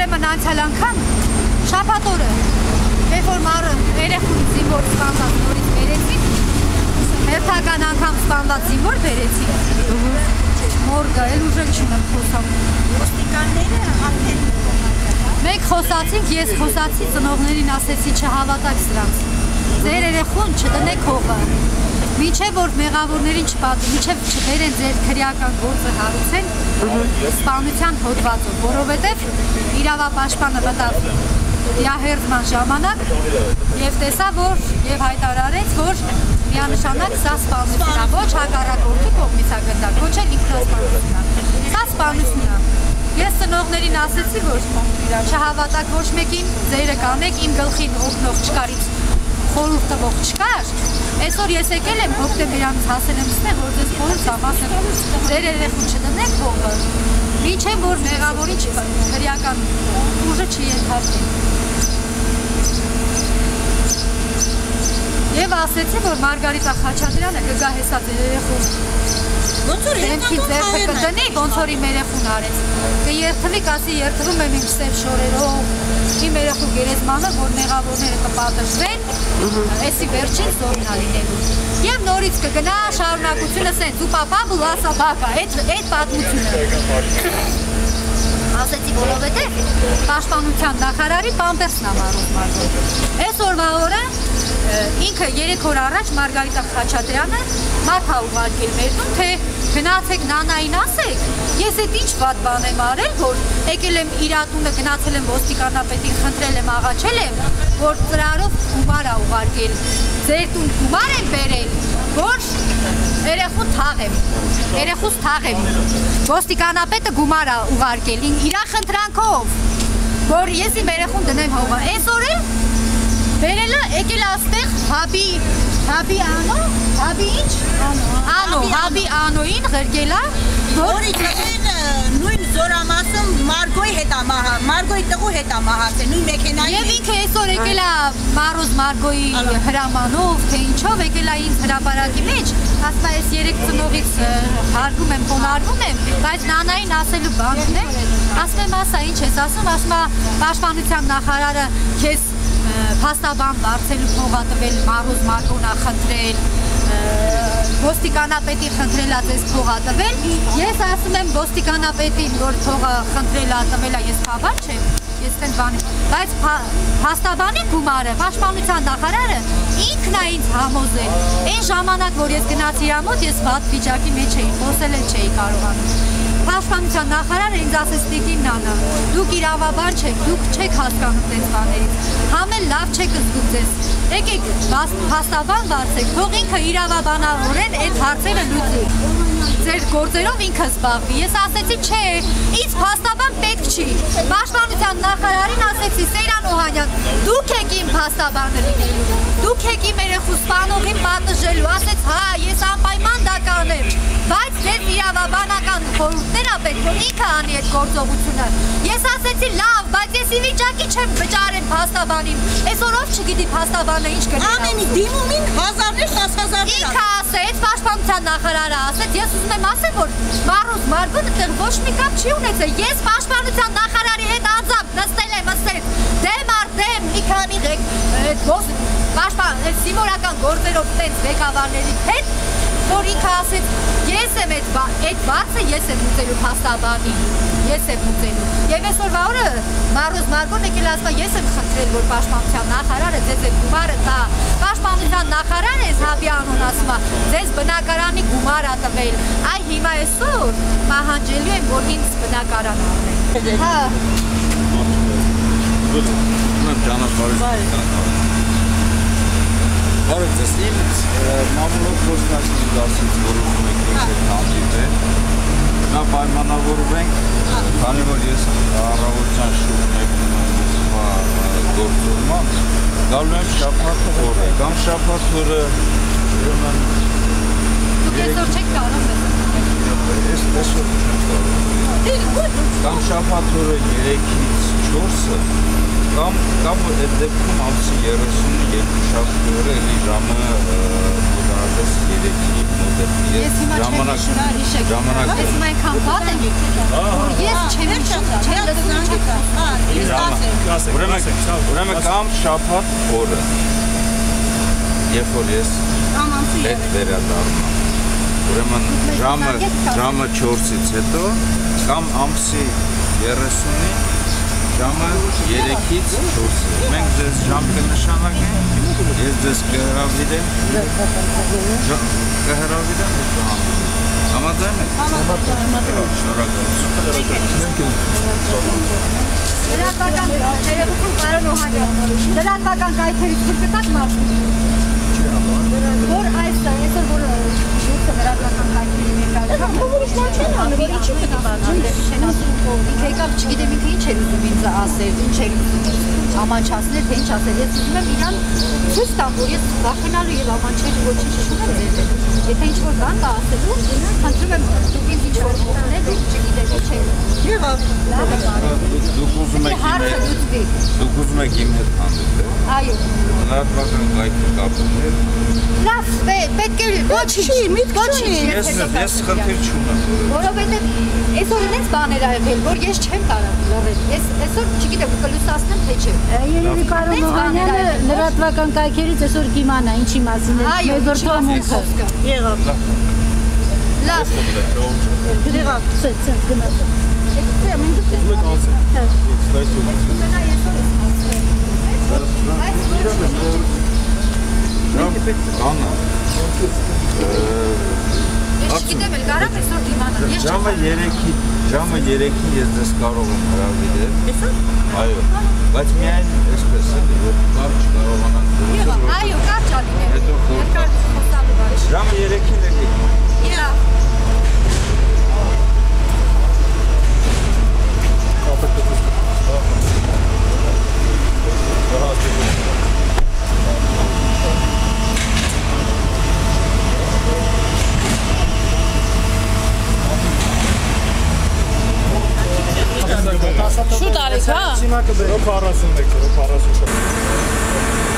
ուրեմն անցյալ անգամ շաբաթ օրը երբ որ մարը երեխուն զինվոր ստանդած նորից բերեցին, հերթական անգամ ստանդած զինվոր բերեցին, մորգա, էլ ուժը չունեմ խոսամ։ Ոստիկանները արդեն Մեկ խոսացինք, ես խոսացի, ծնողներին ասեցի չհավատակ սրանց, ձեր երեխուն չտնեք հողը, մինչև որ մեղավորներին չպատի, մինչև չբերեն ձեր քրեական գործը հարուցեն սպանության հոդվածով, որովհետև իրավապաշտպանը մտավ դիահերձման ժամանակ և տեսա, որ և հայտարարեց, որ միանշանակ սա սպանություն է, ոչ հակառակորդի կողմից է գնալ, ոչ էլ ինքնասպանություն է, սա սպանություն է։ Ես ծնողներին ասեցի, որ չհավատակ ոչ մեկին, ձերը կանեք, իմ գլխին օգնող չկարից խորհուրդ տվող չկար, այսօր ես եկել եմ հոկտեմբերանից հասել եմ ստեղ, որ ձեզ խորհուրդ տամ, ասեմ, ձեր երեխուն չտնեք հողը, մինչև որ մեղավորի քրեական ուժը չի ենթարկվի։ Եվ ասեցի, որ Մարգարիտա Խաչատրյանը կգա հեսա ձեր երեխուն դեմքի ձեռքը կդնի, ոնց որ իմ երեխուն արեց, կերթվի, կասի երթվում եմ իմ սև շորերով, իմ երեխու գերեզմանը, որ մեղավորները կպատժվեն, էսի վերջին զորն ա լինելու։ Եվ նորից կգնա շարունակությունը սենց, ու պապա բուլասա բակա, այդ պատմությունը։ Ասեցի, որովհետև պաշտպանության նախարարի պամպերսն ա մարում։ Այսօրվա օրը ինքը 3 օր առաջ Մարգարիտա Խաչատրյանը մարդ ա ուղարկել մեր տուն, թե գնացեք նանային ասեք, ես այդ ինչ վատ բան եմ արել, որ եկել եմ իր տունը, գնացել եմ ոստիկանապետին, խնդրել եմ, աղաչել եմ, որ ծրարով գումար ա ուղարկել, ձեր տուն գումար եմ բերել, որ երեխուն թաղեմ, երեխուս թաղեմ, ոստիկանապետը գումար ա ուղարկել, իրա խնդրանքով, որ ես իմ երեխուն դնեմ հողը, այսօր էլ բերելը եկել աստեղ հաբի անո, հաբի ինչ? Անո, հաբի անոին ղրգելա, որի նույն զորամասում Մարգոյի հետ Մարգոյի տղու հետ մահացել, նույն մեքենայի Եվ ինքը այսօր եկել է Մարոզ Մարգոյի հրամանով, թե ինչով եկել է ինձ հրապարակի մեջ, ասում է ես 3 ծնողից հարգում եմ, խոնարհվում եմ, բայց նանային ասելու բան ունեմ, ասում եմ ասա ինչ ես ասում, ասում է պաշտպանության նախարարը քեզ փաստաբան բարձելու փող ա տվել, Մարոզ Մարգոն ա խնդրել, ոստիկանապետի խնդրել ա ձեզ փող ա տվել, ես ասում եմ ոստիկանապետին, որ փողը խնդրել ա տվել ա, ես խաբար չեմ, ես տեն բանի, բայց փաստաբանի գումարը, պաշտպանության նախարարը ինքն ա ինձ համոզել, այն ժամանակ, որ ես գնացի իր մոտ, ես վատ վիճակի մեջ էի, խոսել էլ չէի կարողանում։ Պաշտպանության նախարարը ինձ ասեց տիկին նանա, դուք իրավաբան չեք, դուք չեք հասկանում դες բաներից, համ էլ լավ չեք զգում ձեզ, եկեք փաստաբան վարձեք, թող ինքը իրավաբանավորեն այդ հարցերը լուծի, ձեր գործերով ինքը զբաղվի, ես ասեցի չէ, ինձ փաստաբան պետք չի, պաշտպանության նախարարին ասեցի Սեյրան Օհանյան, դուք եք իմ փաստաբանը լինելու, դուք եք իմ երեխու սպանողին պատժելու, ասեց հա, ես անպայման դա կանեմ, բայց ձեր իրավաբանական խորհուրդներ ա պետք, որ ինքը անի այդ գործողությունը։ Ես ասեցի լավ, բայց ես ի վիճակի չեմ վճարեմ փաստաբանին։ Այսօր ով չգիտի փաստաբանը ինչ կլինի։ Ամենի դիմումին հազարներ, 10,000-ներ։ Ինքը ասեց, պաշտպանության նախարարը ասեց, ես ուզում եմ ասեմ, որ Մարոզ Մարգոն այդտեղ ոչ մի կապ չի ունեցել։ Ես պաշտպանության նախարարի հետ անձամբ նստել եմ ասել, դեմ առ դեմ մի քանի պաշտպան զինվորական գործերով տենց ղեկավարների հետ, որ ինքը ասեց, ես եմ այդ բարձը ես եմ ուծելու փաստաբանի, ես եմ ուծելու։ Եվ այսօրվա օրը Մարոզ Մարգոն եկել ասում ես եմ խնդրել, որ պաշտպանության նախարարը ձեզ այդ գումարը տա։ Պաշտպանության նախարարը ես Հաբյանուն ասում է, ձեզ բնակարանի գումար ա տվել։ Այ հիմա այսօր պահանջելու եմ, որ ինձ բնակարան առնեն։ Հա։ Բարև ձեզ, ինձ մամուլով խոսնակցին դասից որոշում եք ես հետ հանդիպել, նա պայմանավորում ենք, քանի որ ես առավոտյան շուրջ մեկնում եմ գործորման, գալու եմ շաբաթ օրը, կամ շաբաթ օրը ուրեմն Դուք այսօր չեք կարող ես այսօր չեմ կարող, կամ շաբաթ օրը 3-ից 4-ը, կամ այդ դեպքում ամսի 32 շաբաթ օրը էլի ժամը մոտավորապես 3-ի մոտ է։ Ես հիմա չեմ հիշում, հիշեք, ես հիմա այնքան վատ եմ, որ ես չեմ հիշում, չեմ լսում, Ուրեմն կամ շաբաթ օրը, երբ որ ես հետ վերադառնամ, ուրեմն ժամը 4-ից հետո, կամ ամսի 30-ի ժամը 3-ից 4-ից։ Մենք ձեզ ժամ կնշանակենք, ես ձեզ կհրավիրեմ Համաձայն եք։ Լրատվական կայքերից կտակ մարդու։ Որ այսօր որ լրատվական կայքերի ներկայացնում, ուրիշ բան չեն անում, ինչի՞ կտանան, չեն ասում, ինքը եկավ, չգիտեմ ինքը ինչ էր ուզում ինձ ասել, ինչ էր ուզում ամանչացնել, թե ինչ ասել, ես ուզում եմ իրան ցույց տամ, որ ես վախենալու եւ ամանչել ոչինչ չունեմ ձեր հետ։ Եթե ինչ-որ բան կա ասելու, խնդրում եմ դուք ինձ ինչ-որ օգնեք, չգիտեմ ինչ է։ Եղավ։ Դուք ուզում եք իմ հետ հանդիպել։ Այո։ Լրատվական կայքը կապել։ Լավ, պետք է ոչինչ, Ես խնդիր չունեմ։ Որովհետև այսօր ինձ բաներ ա եղել, որ ես չեմ կարող լռել։ Ես այսօր չգիտեմ կլուսացնեմ թե չէ։ Երևի պարոն Օհանյանը լրատվական կայքերից այսօր կիմանա ինչի մասին է մեր վրթովմունքը։ Եղավ։ Լավ։ Եղավ։ Գնաց։ Ես չգիտեմ էլ կարամ այսօր դիմանալ, ես չեմ Ժամը 3-ին ես ձեզ կարող եմ հրավիրել։ Այո, բայց միայն այսպես է, որ կարճ կարողանանք Եղավ, այո, կարճ ալիներ, հետո երկար խոսալու բան։ Ժամը 3-ին եկեք։ Եղավ։ Շուտ արեք, հա։ Սիմակը բերո 41, 40։